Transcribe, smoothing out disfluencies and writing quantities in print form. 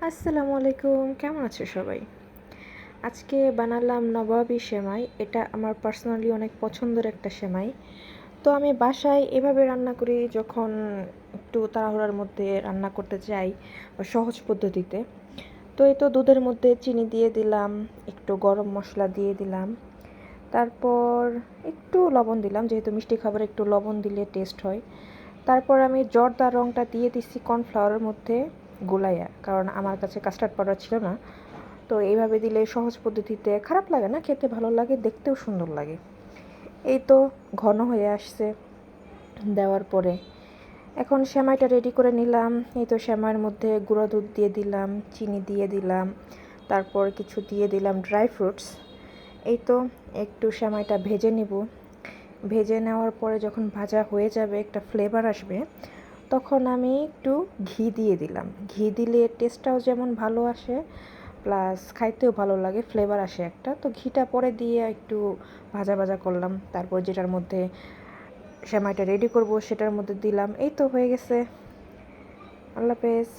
আসসালামু আলাইকুম, কেমন আছো সবাই? আজকে বানালাম নবাবী সেমাই। এটা আমার পার্সোনালি অনেক পছন্দের একটা সেমাই। তো আমি বাসায় এভাবে রান্না করি যখন একটু তাড়াহুড়ার মধ্যে রান্না করতে চাই বা সহজ পদ্ধতিতে। তো এই তো দুধের মধ্যে চিনি দিয়ে দিলাম, একটু গরম মশলা দিয়ে দিলাম, তারপর একটু লবণ দিলাম, যেহেতু মিষ্টি খাবারে একটু লবণ দিলে টেস্ট হয়। তারপর আমি জর্দা রংটা দিয়ে দিচ্ছি কর্নফ্লাওয়ারের মধ্যে গুলাইয়া, কারণ আমার কাছে কাস্টার্ড পাউডার ছিল না। তো এইভাবে দিলে সহজ পদ্ধতিতে খারাপ লাগে না, খেতে ভালো লাগে, দেখতেও সুন্দর লাগে। এই তো ঘন হয়ে আসছে দেওয়ার পরে। এখন সেমাইটা রেডি করে নিলাম। এই তো সেমাইয়ের মধ্যে গুঁড়ো দুধ দিয়ে দিলাম, চিনি দিয়ে দিলাম, তারপর কিছু দিয়ে দিলাম ড্রাই ফ্রুটস। এই তো একটু সেমাইটা ভেজে নিব। ভেজে নেওয়ার পরে যখন ভাজা হয়ে যাবে, একটা ফ্লেভার আসবে, তখন আমি একটু ঘি দিয়ে দিলাম। ঘি দিলে টেস্টটাও যেমন ভালো আসে, প্লাস খাইতেও ভালো লাগে, ফ্লেভার আসে একটা। তো ঘিটা পরে দিয়ে একটু ভাজা ভাজা করলাম, তারপর যেটার মধ্যে সেমাইটা রেডি করব সেটার মধ্যে দিলাম। এই তো হয়ে গেছে। আল্লাহ হাফেজ।